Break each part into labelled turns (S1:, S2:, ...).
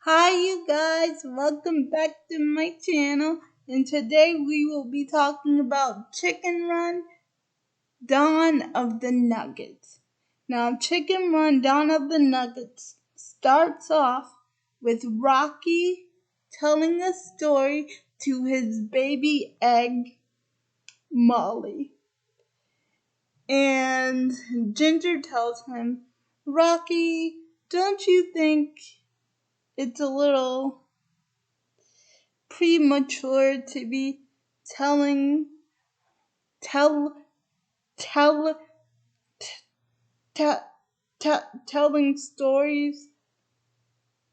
S1: Hi you guys, welcome back to my channel, and today we will be talking about Chicken Run Dawn of the Nuggets. Now Chicken Run Dawn of the Nuggets starts off with Rocky telling a story to his baby egg, Molly. And Ginger tells him, Rocky, don't you think it's a little premature to be telling tell tell t- telling stories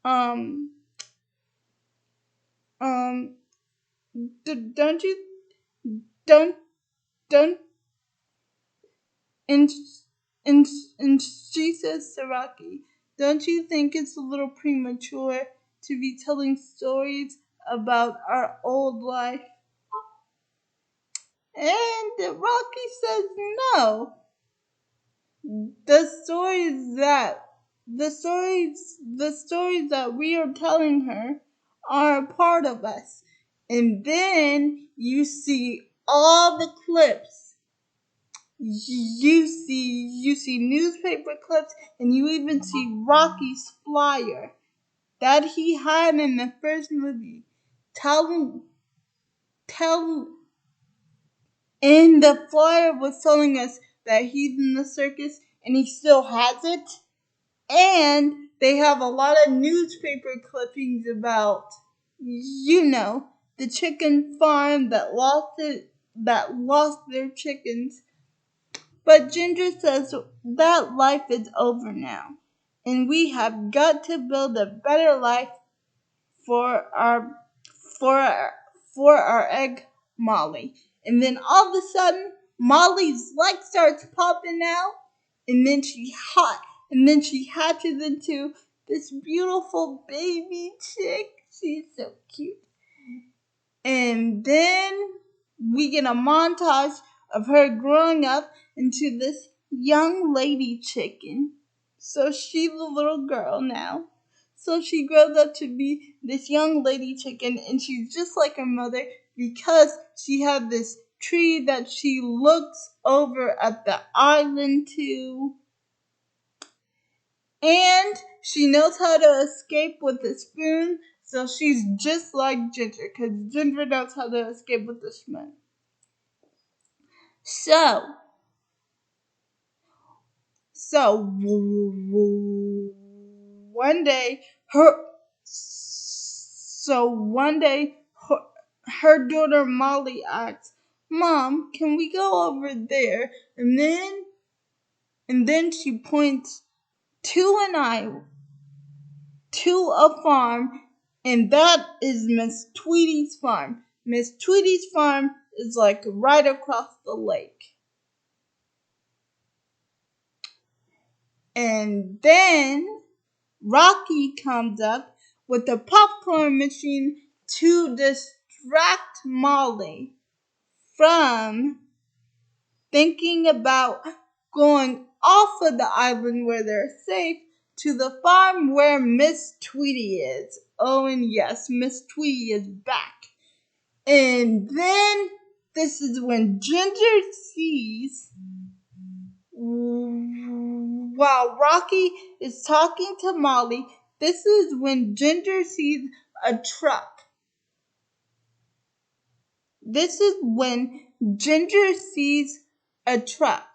S1: um um don't you don't don't and and and she says to Rocky, don't you think it's a little premature to be telling stories about our old life? And Rocky says no. the stories that the stories that we are telling her are a part of us. And then you see all the clips. You see newspaper clips, and you even see Rocky's flyer that he had in the first movie. Tell tell and the flyer was telling us that he's in the circus and he still has it. And they have a lot of newspaper clippings about, the chicken farm that lost their chickens. But Ginger says that life is over now, and we have got to build a better life for our for our for our egg Molly. And then all of a sudden, Molly's leg starts popping out, and then she hatches into this beautiful baby chick. She's so cute. And then we get a montage of her growing up into this young lady chicken. So she's a little girl now. So she grows up to be this young lady chicken, and she's just like her mother because she has this tree that she looks over at the island to. And she knows how to escape with a spoon, so she's just like Ginger, because Ginger knows how to escape with a spoon. So, one day, her daughter Molly asks, "Mom, can we go over there?" And then she points to an island, to a farm, and that is Miss Tweety's farm. Miss Tweety's farm is like right across the lake. And then Rocky comes up with a popcorn machine to distract Molly from thinking about going off of the island where they're safe to the farm where Miss Tweety is. Oh, and yes, Miss Tweety is back. And then this is when Ginger sees, while Rocky is talking to Molly, this is when Ginger sees a truck. This is when Ginger sees a truck.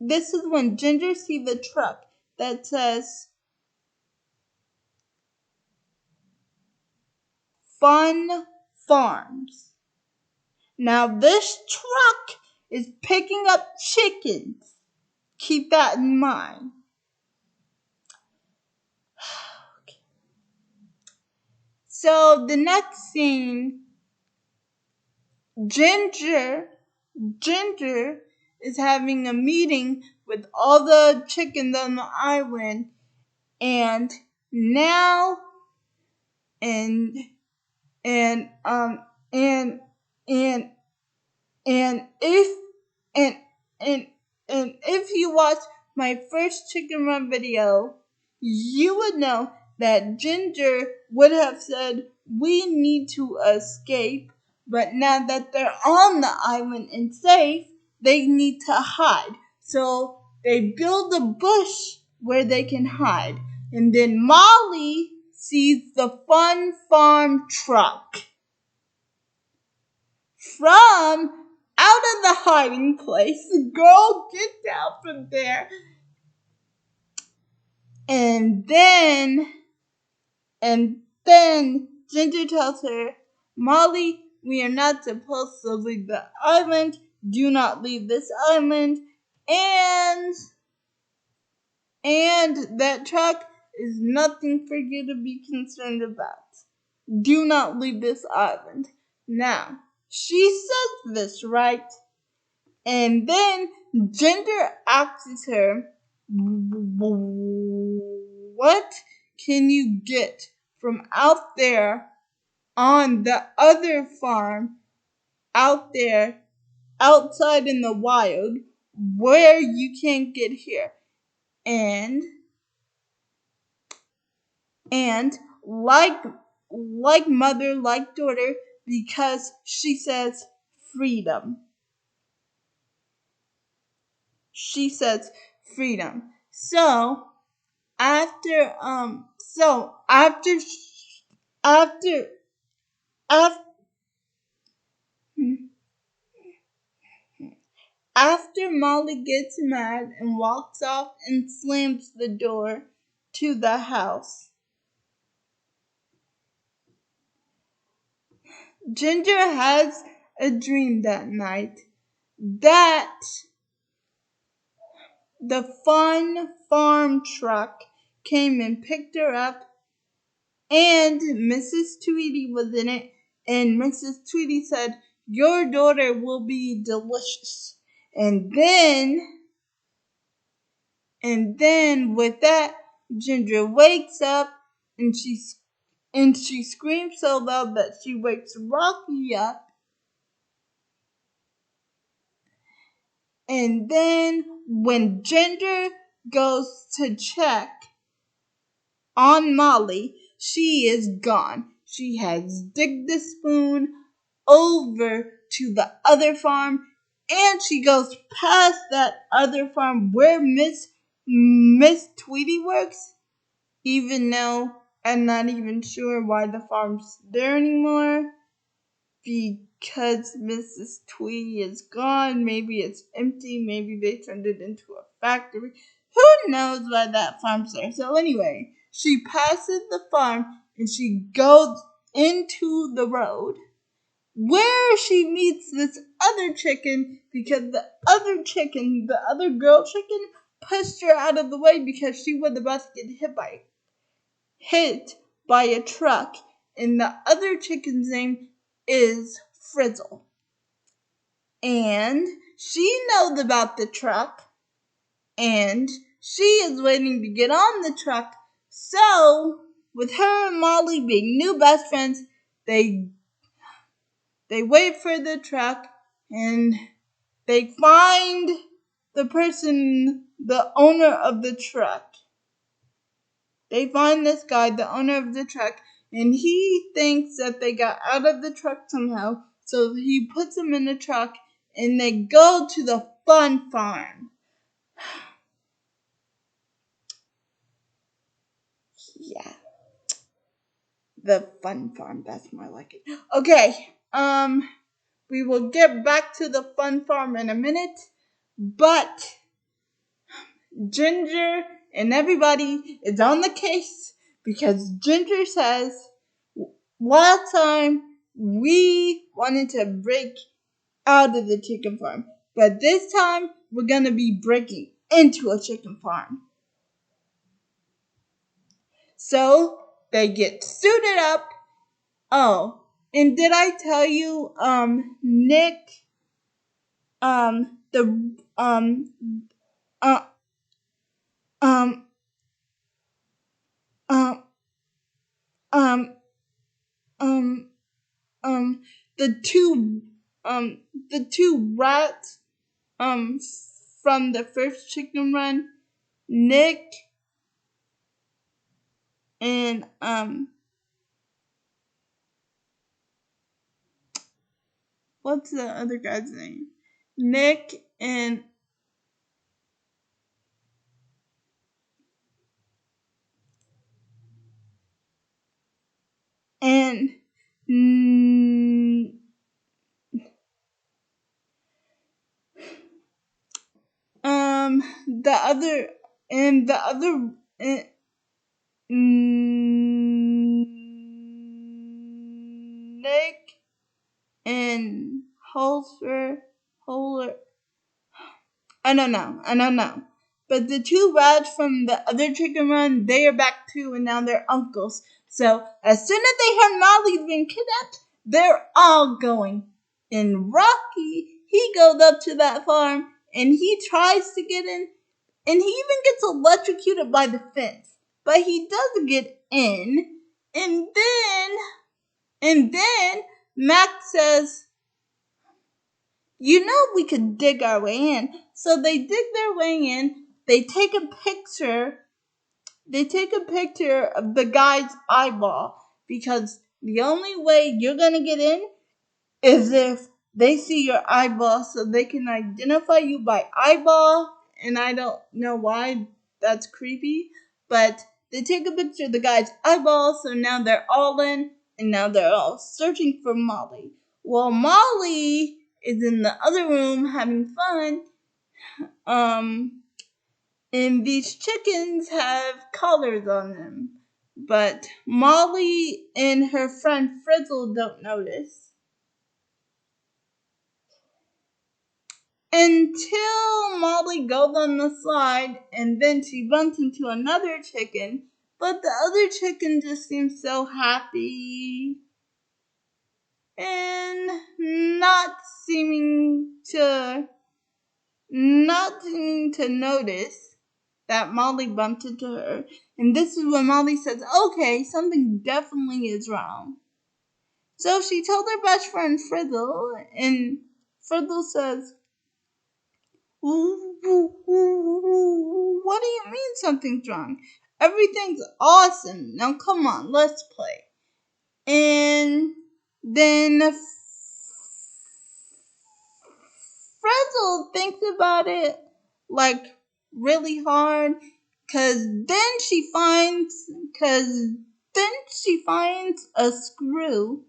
S1: This is when Ginger sees the truck that says Fun Farms. Now this truck is picking up chickens. Keep that in mind. So the next scene, Ginger is having a meeting with all the chickens on the island, and now and and and and and if and and and if you watch my first chicken run video, you would know that Ginger would have said, we need to escape, but now that they're on the island and safe, they need to hide. So they build a bush where they can hide. And then Molly sees the Fun Farm truck from out of the hiding place. The girl gets out from there. And then Ginger tells her, Molly, we are not supposed to leave the island. Do not leave this island. And that truck is nothing for you to be concerned about. Do not leave this island. Now, she says this, right? And then Ginger asks her, what can you get from out there on the other farm out there outside in the wild where you can't get here? And like mother, like daughter, because she says freedom. She says freedom. So after Molly gets mad and walks off and slams the door to the house, Ginger has a dream that night that the Fun Farm truck came and picked her up, and Mrs. Tweety was in it, and Mrs. Tweety said, your daughter will be delicious. And then with that, Ginger wakes up and she screams so loud that she wakes Rocky up. And then when Ginger goes to check on Molly, she is gone. She has digged the spoon over to the other farm, and she goes past that other farm where Miss Tweety works, even though I'm not even sure why the farm's there anymore, because Mrs. Tweety is gone. Maybe it's empty, maybe they turned it into a factory. Who knows why that farm's there? So anyway, she passes the farm and she goes into the road where she meets this other chicken, because the other girl chicken, pushed her out of the way because she was about to get hit by a truck. And the other chicken's name is Frizzle. And she knows about the truck, and she is waiting to get on the truck. So, with her and Molly being new best friends, they wait for the truck, and they find the owner of the truck. They find this guy, the owner of the truck, and he thinks that they got out of the truck somehow. So he puts them in the truck, and they go to the Fun Farm. Yeah. The Fun Farm, that's more like it. Okay, we will get back to the Fun Farm in a minute, but Ginger and everybody is on the case because Ginger says, last time we wanted to break out of the chicken farm, but this time we're going to be breaking into a chicken farm. So they get suited up. Oh, and did I tell you, Nick, the the two rats, from the first chicken run, Nick and and what's the other guy's name? Nick and mm, the other and the other Nick and Holder. I don't know. But the two rats from the other chicken run, they are back too, and now they're uncles. So as soon as they heard Molly's been kidnapped, they're all going. And Rocky, he goes up to that farm and he tries to get in, and he even gets electrocuted by the fence. But he does get in, and then Max says, "You know we could dig our way in." So they dig their way in. They take a picture. They take a picture of the guy's eyeball, because the only way you're gonna get in is if they see your eyeball, so they can identify you by eyeball. And I don't know why that's creepy, but they take a picture of the guy's eyeball, so now they're all in, and now they're all searching for Molly. Well, Molly is in the other room having fun. And these chickens have collars on them, but Molly and her friend Frizzle don't notice until Molly goes on the slide, and then she bumps into another chicken, but the other chicken just seems so happy and not seeming to notice that Molly bumped into her. And this is when Molly says, "Okay, something definitely is wrong." So she told her best friend Frizzle, and Frizzle says, "What do you mean something's wrong? Everything's awesome. Now come on, let's play." And then Frizzle thinks about it like really hard, cause then she finds a screw,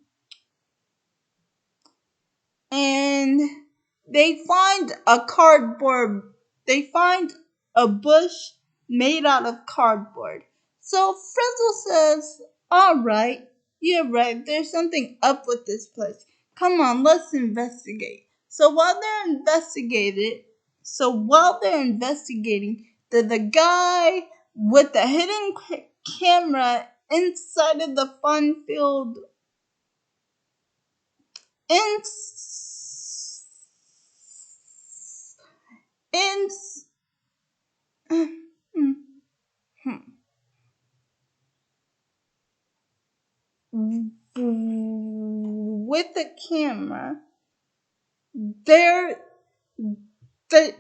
S1: and they find a bush made out of cardboard. So Frizzle says, "Alright, you're right, there's something up with this place. Come on, let's investigate." While they're investigating, the guy with the hidden camera inside of the fun filled in in with the camera, there the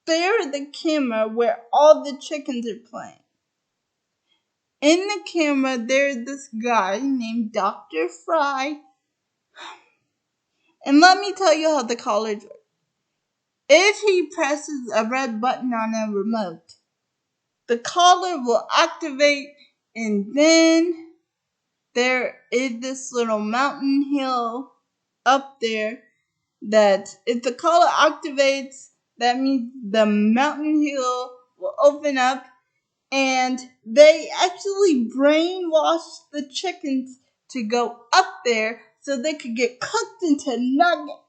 S1: there the camera where all the chickens are playing. In the camera, there's this guy named Dr. Fry. And let me tell you how the collars work. If he presses a red button on a remote, the collar will activate, and then there is this little mountain hill up there that if the collar activates, that means the mountain hill will open up, and they actually brainwashed the chickens to go up there so they could get cooked into nuggets.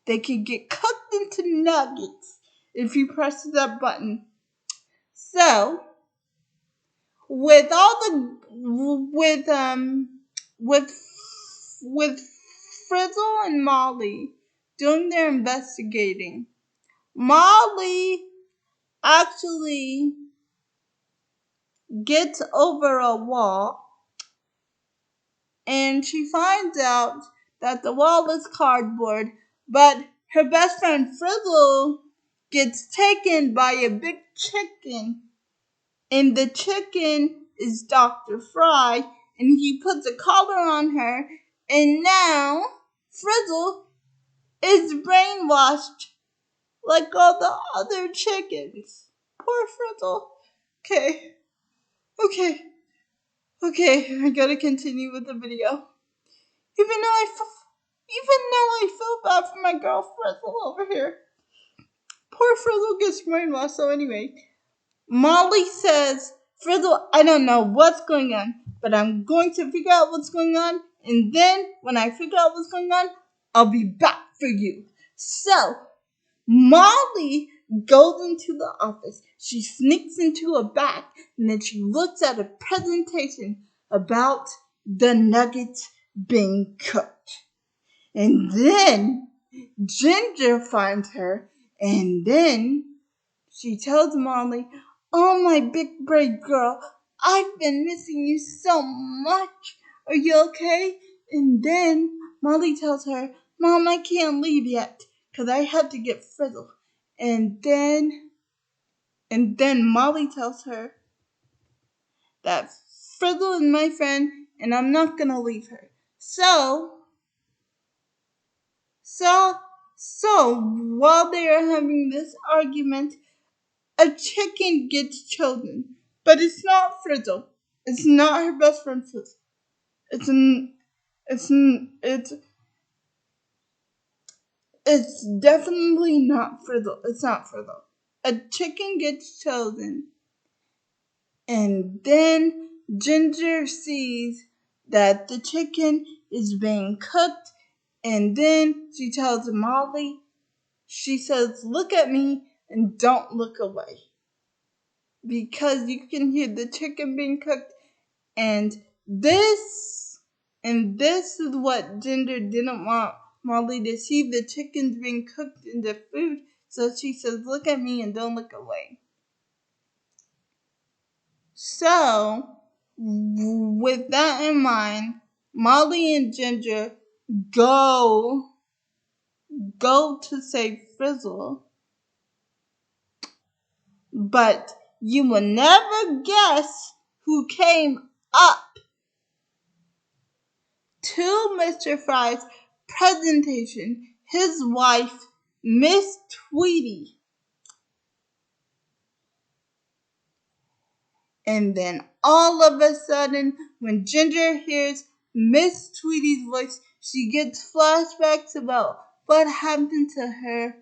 S1: They could get cooked into nuggets if you press that button. So, with all the with Frizzle and Molly doing their investigating, Molly actually gets over a wall, and she finds out that the wall is cardboard, but her best friend Frizzle gets taken by a big chicken, and the chicken is Dr. Fry, and he puts a collar on her, and now Frizzle is brainwashed like all the other chickens. Poor Frizzle. Okay, I gotta continue with the video. Even though I feel bad for my girl Frizzle over here. Poor Frizzle gets brainwashed. So anyway, Molly says, Frizzle, I don't know what's going on, but I'm going to figure out what's going on, and then when I figure out what's going on, I'll be back for you. So Molly goes into the office. She sneaks into a back, and then she looks at a presentation about the nuggets being cooked. And then Ginger finds her, and then she tells Molly, "Oh, my big brave girl, I've been missing you so much. Are you okay?" And then Molly tells her, "Mom, I can't leave yet, 'cause I have to get Frizzle." And then Molly tells her that Frizzle is my friend, and I'm not gonna leave her. So while they are having this argument, a chicken gets chosen, but it's not Frizzle. It's not her best friend Frizzle. It's definitely not Frizzle. It's not Frizzle. A chicken gets chosen, and then Ginger sees that the chicken is being cooked, and then she tells Molly, she says, "Look at me and don't look away." Because you can hear the chicken being cooked, and this is what Ginger didn't want Molly to see, the chickens being cooked into food. So she says, "Look at me and don't look away." So with that in mind, Molly and Ginger go to save Frizzle, but you will never guess who came up to Mr. Fry's presentation. His wife, Miss Tweety. And then all of a sudden, when Ginger hears Miss Tweety's voice, she gets flashbacks about what happened to her,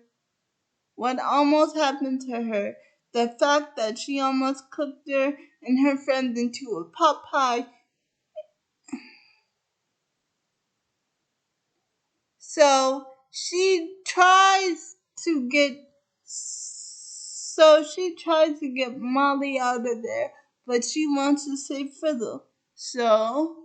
S1: what almost happened to her. The fact that she almost cooked her and her friends into a pot pie. So she tries to get Molly out of there, but she wants to save Frizzle. So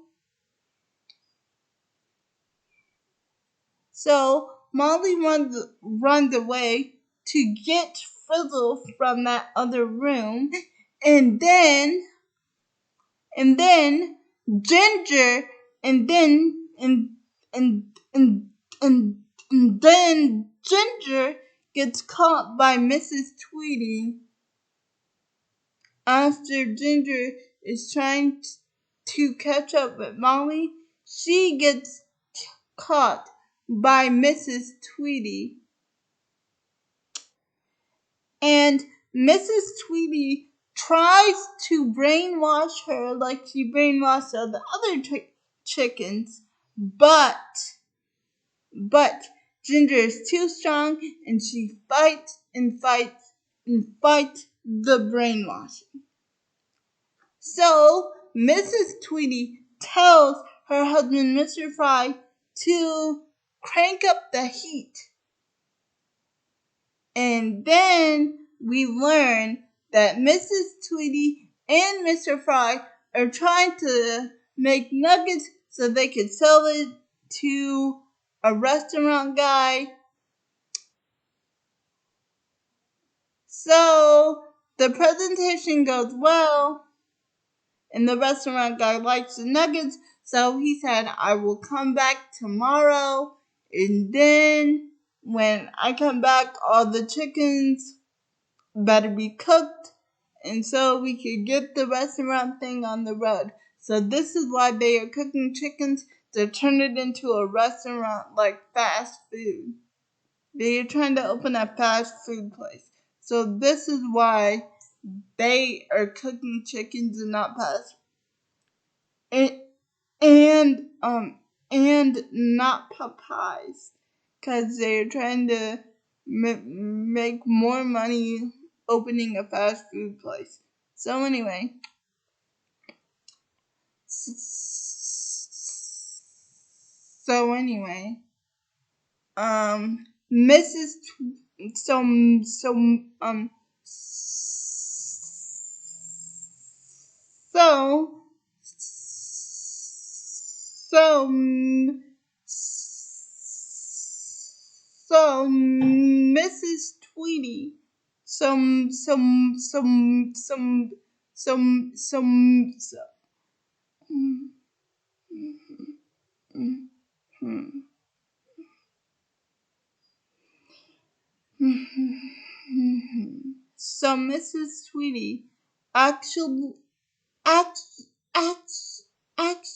S1: Molly runs away to get Frizzle from that other room, and then Ginger, and then and then Ginger gets caught by Mrs. Tweety after Ginger is trying to catch up with Molly. She gets caught by Mrs. Tweety, and Mrs. Tweety tries to brainwash her like she brainwashed the other chickens, but Ginger is too strong, and she fights the brainwashing. So Mrs. Tweety tells her husband, Mr. Fry, to crank up the heat. And then we learn that Mrs. Tweety and Mr. Fry are trying to make nuggets so they could sell it to a restaurant guy. So the presentation goes well, and the restaurant guy likes the nuggets, so he said, "I will come back tomorrow." And then when I come back, all the chickens better be cooked, and so we could get the restaurant thing on the road. So this is why they are cooking chickens to turn it into a restaurant like fast food. They are trying to open a fast food place. So this is why they are cooking chickens and not fast and and not Popeyes, because they're trying to make more money opening a fast food place. So anyway, so anyway, Mrs. So so so so so Mrs. Tweety, so so Mrs. Tweety actually act, act, act,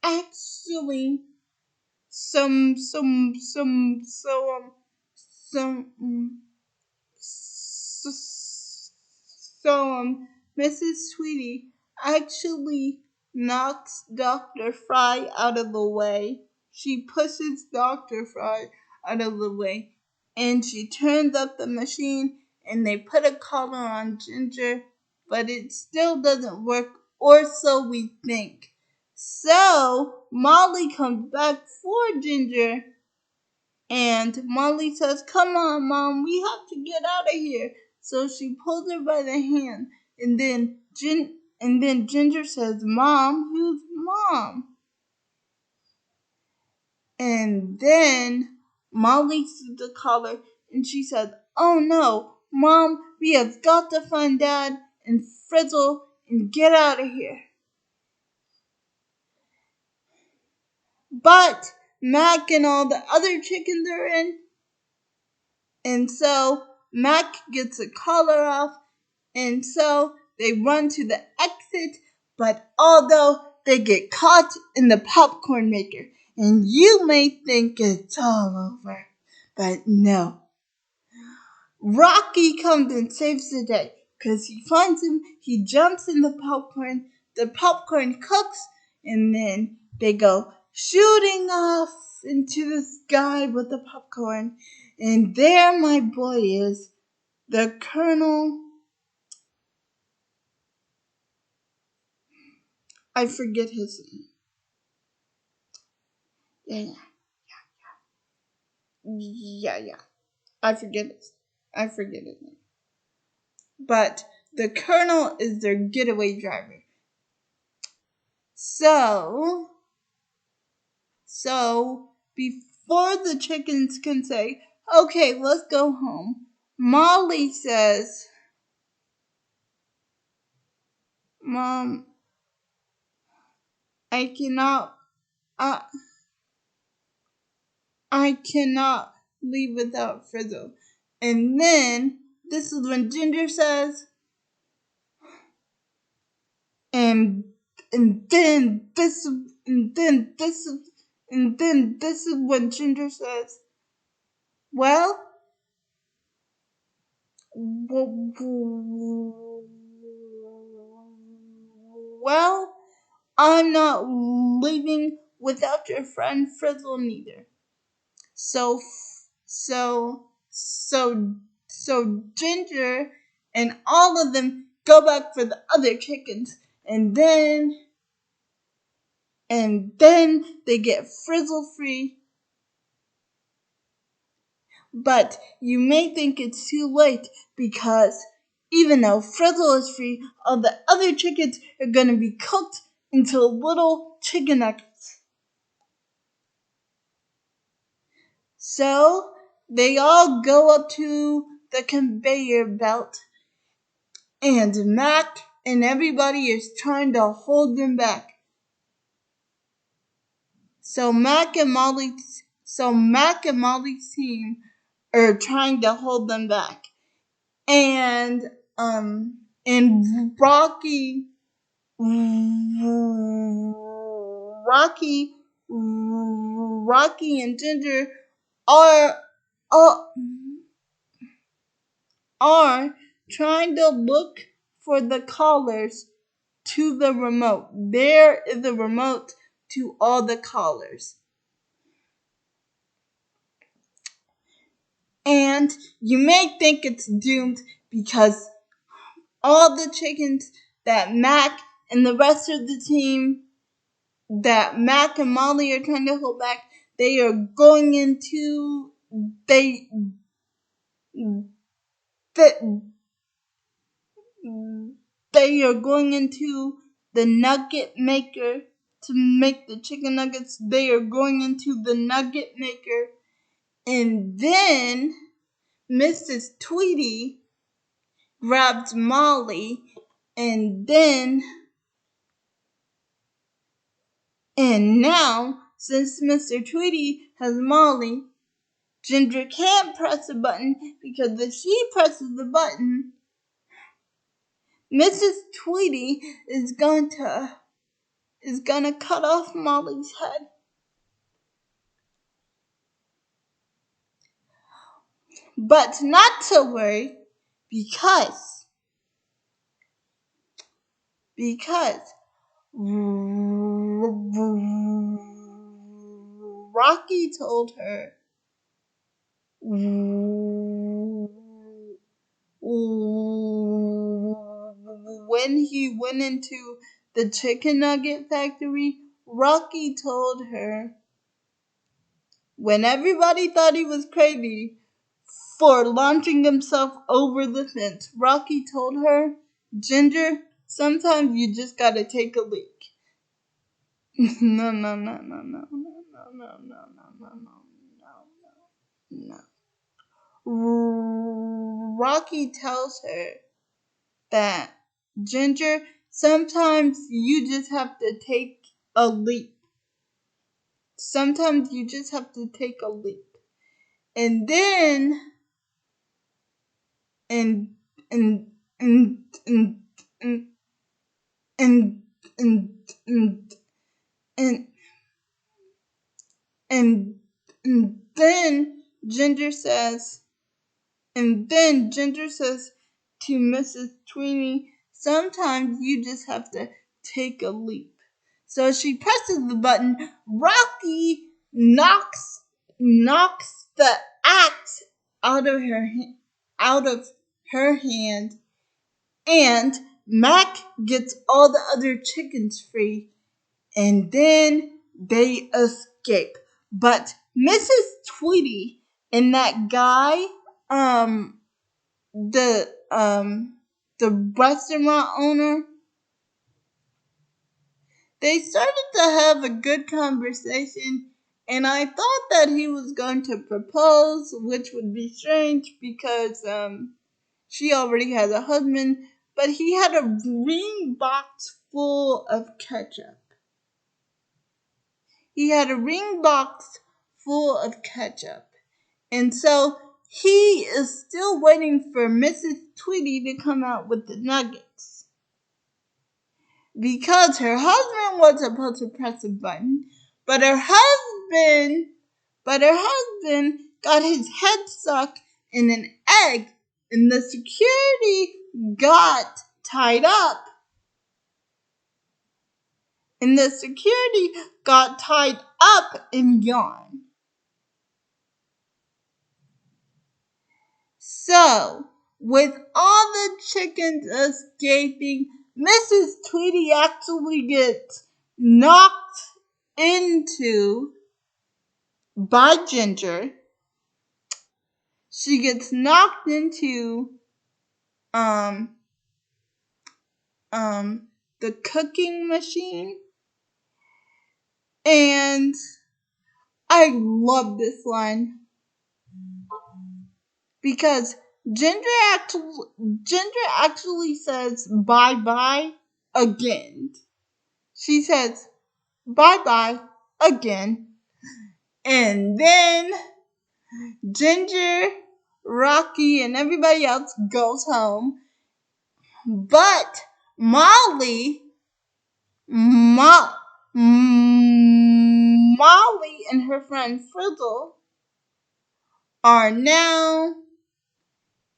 S1: actually some so, Mrs. Tweety actually knocks Dr. Fry out of the way. She pushes Dr. Fry out of the way, and she turns up the machine, and they put a collar on Ginger, but it still doesn't work, or so we think. So Molly comes back for Ginger, and Molly says, "Come on, Mom, we have to get out of here." So she pulls her by the hand, and then Ginger says, "Mom, who's Mom?" And then Molly sees the collar, and she says, "Oh no, Mom, we have got to find Dad and Frizzle and get out of here." But Mac and all the other chickens are in, and so Mac gets a collar off, and so they run to the exit, but although they get caught in the popcorn maker, and you may think it's all over, but no. Rocky comes and saves the day, because he finds him, he jumps in the popcorn cooks, and then they go shooting off into the sky with the popcorn, and there my boy is, the Colonel. I forget his name. Yeah. I forget it. I forget his name. But the Colonel is their getaway driver. So before the chickens can say, "Okay, let's go home," Molly says, "Mom, I cannot, uh, I cannot leave without Frizzle." And then this is when Ginger says, and then this is when Ginger says, "Well, well, I'm not leaving without your friend Frizzle neither." So Ginger and all of them go back for the other chickens, and then they get Frizzle free. But you may think it's too late, because even though Frizzle is free, all the other chickens are going to be cooked into little chicken nuggets. So they all go up to the conveyor belt, and Mac and everybody is trying to hold them back. So Mac and Molly's team or trying to hold them back. And and Rocky and Ginger are are, are trying to look for the collars to the remote. There is the remote to all the collars. And you may think it's doomed because all the chickens that Mac and the rest of the team that Mac and Molly are trying to hold back, they are going into they they, they are going into the nugget maker to make the chicken nuggets. They are going into the nugget maker, and then Mrs. Tweety grabs Molly, and now, since Mr. Tweety has Molly, Ginger can't press the button because if she presses the button, Mrs. Tweety is going to cut off Molly's head. But not to worry, because Rocky told her when he went into the chicken nugget factory, Rocky told her, when everybody thought he was crazy for launching himself over the fence, Rocky told her, Ginger, sometimes you just gotta take a leak. No. Rocky tells her that, Ginger, sometimes you just have to take a leap. Sometimes you just have to take a leap. And then and and and and and and and and and, and, and then Ginger says to Mrs. Tweeny, sometimes you just have to take a leap. So she presses the button. Rocky knocks the axe out of her hand, and Mac gets all the other chickens free, and then they escape. But Mrs. Tweety and that guy, the restaurant owner, they started to have a good conversation, and I thought that he was going to propose, which would be strange because she already has a husband, but he had a ring box full of ketchup. He had a ring box full of ketchup. And so he is still waiting for Mrs. Tweety to come out with the nuggets. Because her husband was supposed to press a button, but her husband got his head stuck in an egg, and the security got tied up. In yarn. So, with all the chickens escaping, Mrs. Tweety actually gets knocked into by Ginger. She gets knocked into the cooking machine, and I love this line because Ginger actually says bye-bye again. She says bye-bye again. And then Ginger Rocky and everybody else goes home. But Molly, Molly and her friend Frizzle are now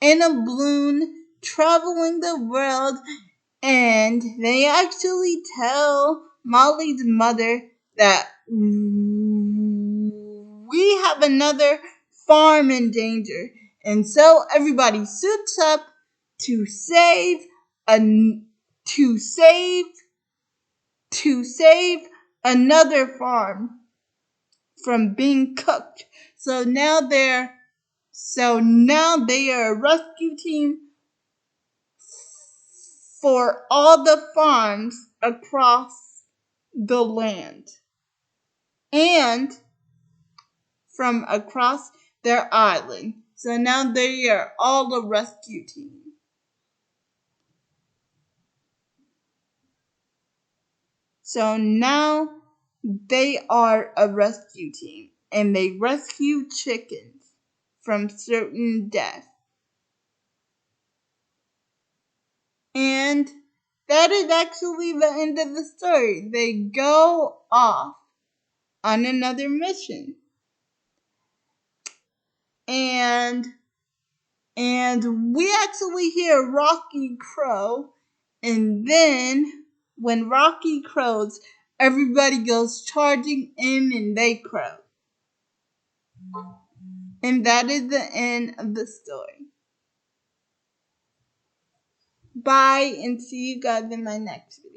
S1: in a balloon traveling the world, and they actually tell Molly's mother that we have another farm in danger, and so everybody suits up to save a to save to save another farm from being cooked. So now they are a rescue team for all the farms across the land and from across their island. So now they are all a rescue team. So now they are a rescue team and they rescue chickens from certain death. And that is actually the end of the story. They go off on another mission. And we actually hear Rocky crow, and then when Rocky crows, everybody goes charging in and they crow. And that is the end of the story. Bye, and see you guys in my next video.